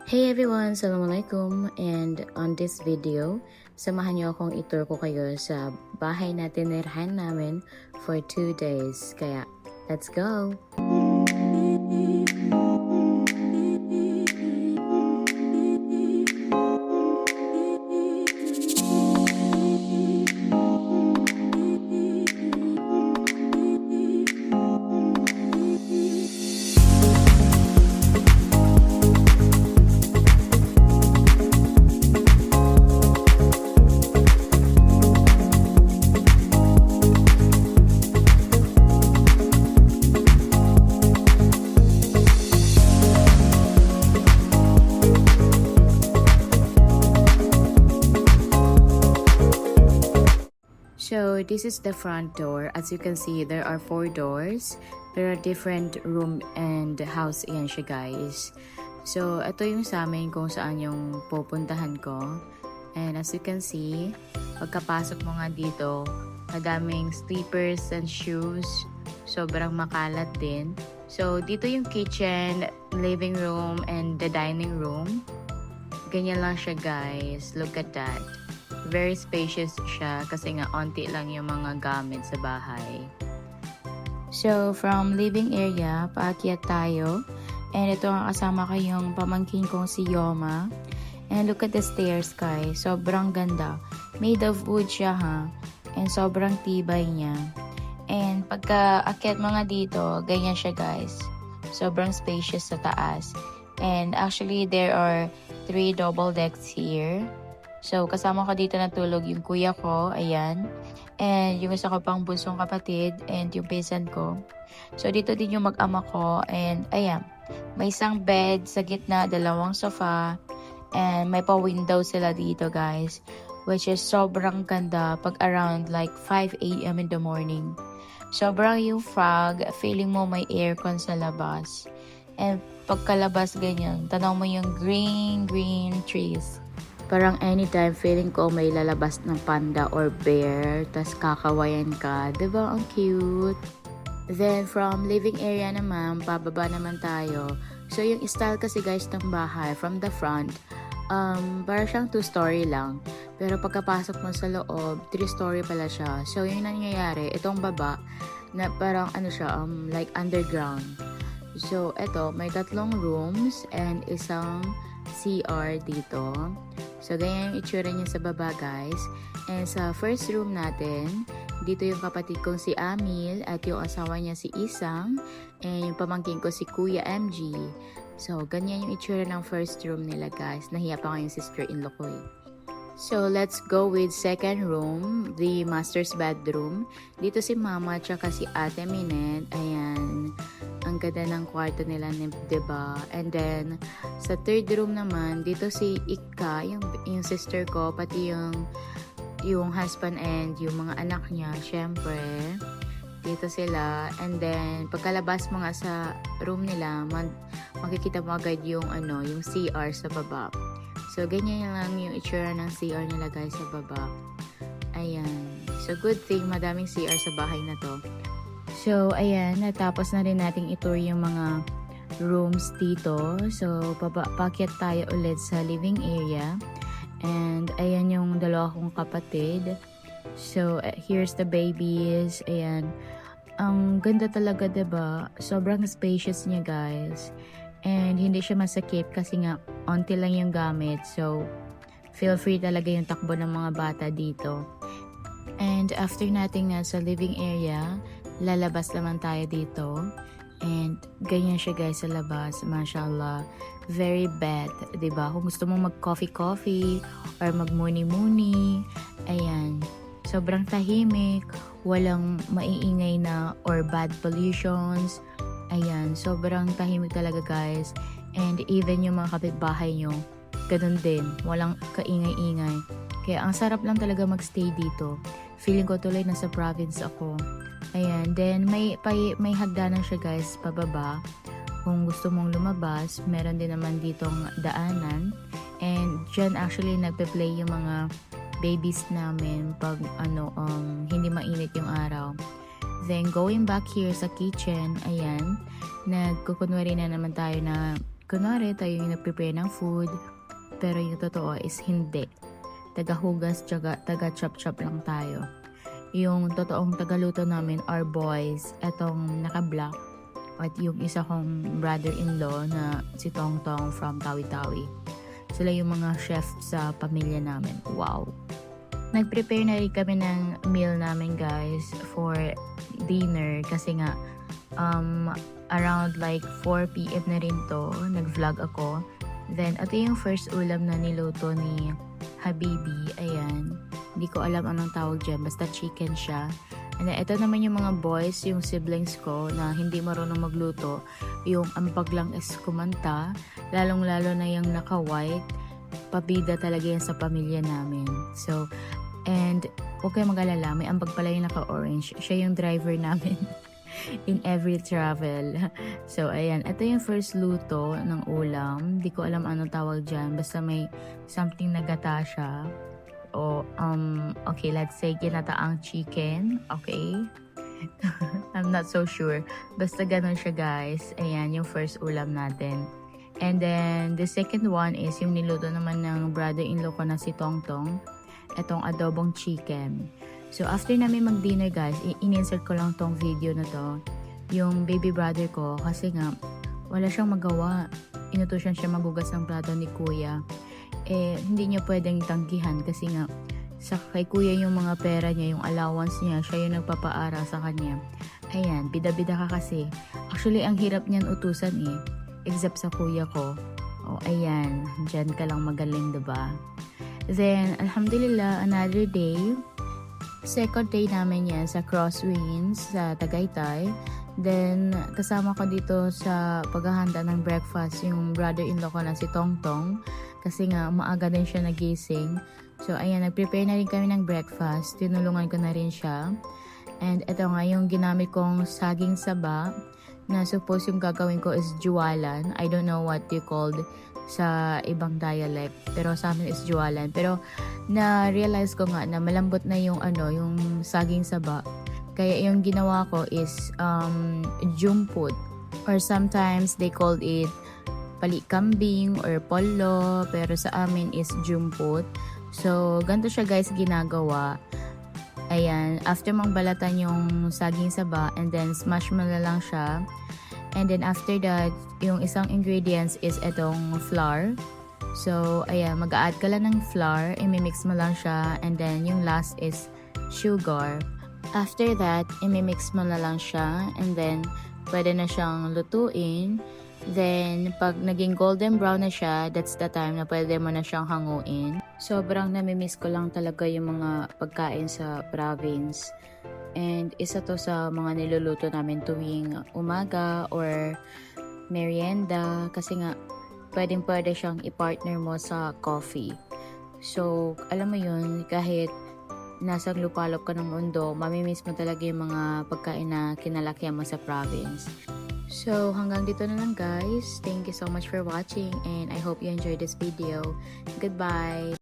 Hey everyone! Assalamualaikum! And on this video, samahan niyo akong itur ko kayo sa bahay na tinirhan namin for 2 days. Kaya, let's go! So this is the front door. As you can see, there are 4 doors. There are different room and house yan siya, guys. So ito yung sa amin kung saan yung pupuntahan ko. And as you can see, pagkapasok mo nga dito, madaming slippers and shoes. Sobrang makalat din. So dito yung kitchen, living room, and the dining room. Ganyan lang siya, guys. Look at that. Very spacious siya kasi nga onti lang yung mga gamit sa bahay. So, from living area, paakyat tayo. And ito ang kasama ko yung pamangkin kong si Yoma. And look at the stairs, guys. Sobrang ganda. Made of wood siya, ha. And sobrang tibay niya. And pagka akyat mga dito, ganyan siya, guys. Sobrang spacious sa taas. And actually, there are 3 double decks here. So, kasama ko dito natulog yung kuya ko, ayan. And yung isa ko pang bunsong kapatid, and yung pinsan ko. So, dito din yung mag-ama ko, and ayan. May isang bed sa gitna, 2 sofa, and may pa-window sila dito, guys. Which is sobrang ganda pag around like 5 a.m. in the morning. Sobrang yung fog, feeling mo may aircon sa labas. And pagkalabas ganyan, tanaw mo yung green trees. Parang anytime feeling ko may lalabas ng panda or bear, tas kakawayan ka. Diba? Ang cute. Then, from living area naman, pababa naman tayo. So, yung style kasi guys ng bahay, from the front, parang siyang 2-story lang. Pero pagkapasok mo sa loob, 3-story pala siya. So, yung nangyayari, itong baba, na parang ano siya, like underground. So, eto, may 3 rooms and isang CR dito. So, ganyan yung itsura niya sa baba, guys. And sa first room natin, dito yung kapatid kong si Amil at yung asawa niya si Isang and yung pamangkin ko si Kuya MG. So, ganyan yung itsura ng first room nila, guys. Nahiya pa nga yung sister-in-law ko eh. So, let's go with second room, the master's bedroom. Dito si Mama at si Ate Minette. Ayan. Ang ganda ng kwarto nila, diba? And then, sa third room naman, dito si Ika, yung sister ko, pati yung husband and yung mga anak niya, syempre. Dito sila. And then, pagkalabas mo nga sa room nila, makikita mo agad yung CR sa baba. So, ganyan lang yung itsura ng CR nila, guys, sa baba. Ayan. So, good thing, madaming CR sa bahay na to. So, ayan, natapos na rin nating itour yung mga rooms dito. So, pakyat tayo ulit sa living area. And, ayan yung 2 kong kapatid. So, here's the babies. Ayan. Ang ganda talaga, diba? Sobrang spacious niya, guys. And, hindi siya masakit kasi nga, onti lang yung gamit. So, feel free talaga yung takbo ng mga bata dito. And, after nating nasa living area, lalabas naman tayo dito. And, ganyan siya, guys, sa labas. Mashallah. Very bad, diba? Kung gusto mong mag-coffee or mag-muni-muni, ayan. Sobrang tahimik. Walang maiingay na or bad pollutions. Ayan. Sobrang tahimik talaga, guys. And, even yung mga kapitbahay nyo, ganun din. Walang kaingay-ingay. Kaya, ang sarap lang talaga magstay dito. Feeling ko tuloy nasa province ako. Ayan, then may hagdanan siya, guys, pababa. Kung gusto mong lumabas, meron din naman ditong daanan. And dyan actually nagpe-play yung mga babies namin pag hindi mainit yung araw. Then going back here sa kitchen, ayan, nagkukunwari na naman tayo na kunwari tayo yung nag-prepare ng food, pero yung totoo is hindi. Taga-hugas, taga-chop-chop lang tayo. Yung totoong tagaluto namin are boys, etong naka-black, at yung isa kong brother-in-law na si Tongtong from Tawi-Tawi. Sila yung mga chef sa pamilya namin. Wow! Nag-prepare na rin kami ng meal namin guys for dinner kasi nga around like 4 p.m. na rin to, nag-vlog ako. Then, ito yung first ulam na niluto ni Habibi. Ayan. Hindi ko alam anong tawag dyan. Basta chicken siya. And then, ito naman yung mga boys, yung siblings ko na hindi marunong magluto. Yung ampag lang is kumanta. Lalong-lalo na yung naka-white. Pabida talaga yan sa pamilya namin. So, and huwag kayo mag-alala. May ampag pala yung naka-orange. Siya yung driver namin. In every travel. So, ayan. Ito yung first luto ng ulam. Di ko alam anong tawag dyan. Basta may something na gata siya. O, okay, let's say ginataang chicken. Okay? I'm not so sure. Basta ganun siya, guys. Ayan, yung first ulam natin. And then, the second one is yung niluto naman ng brother-in-law ko na si Tongtong. Itong adobong chicken. So, after namin mag-dinner guys, in-insert ko lang tong video na to. Yung baby brother ko, kasi nga, wala siyang magawa. Inutusan siya magugas ng plato ni kuya. Hindi niya pwedeng tanggihan kasi nga, sa kay kuya yung mga pera niya, yung allowance niya, siya yung nagpapaara sa kanya. Ayan, bida-bida ka kasi. Actually, ang hirap niyan utusan except sa kuya ko. O, ayan, dyan ka lang magaling, diba? Then, alhamdulillah, another day, second day namin yan sa Crosswinds sa Tagaytay. Then, kasama ko dito sa paghahanda ng breakfast yung brother-in-law ko na si Tongtong. Kasi nga, maaga din siya nagising. So, ayan, nag-prepare na rin kami ng breakfast. Tinulungan ko na rin siya. And ito nga, yung ginamit kong saging saba na suppose yung gagawin ko is juwalan. I don't know what you called sa ibang dialect, pero sa amin is juwalan. Pero na-realize ko nga na malambot na yung yung saging saba. Kaya yung ginawa ko is jumput, or sometimes they called it palikambing or polo, pero sa amin is jumput. So ganito siya guys ginagawa. Ayan, after mong balatan yung saging saba, and then smash mo na lang siya. And then after that, yung isang ingredients is itong flour. So, ayan, mag-a-add ka lang ng flour, imimix mo lang siya, and then yung last is sugar. After that, imimix mo na lang siya, and then pwede na siyang lutuin. Then, pag naging golden brown na siya, that's the time na pwede mo na siyang hanguin. Sobrang namimiss ko lang talaga yung mga pagkain sa province. And isa to sa mga niluluto namin tuwing umaga or merienda. Kasi nga, pwede siyang i-partner mo sa coffee. So, alam mo yun, kahit nasa lupalop ka ng mundo, mamimiss mo talaga yung mga pagkain na kinalakihan mo sa province. So, hanggang dito na lang guys. Thank you so much for watching and I hope you enjoyed this video. Goodbye!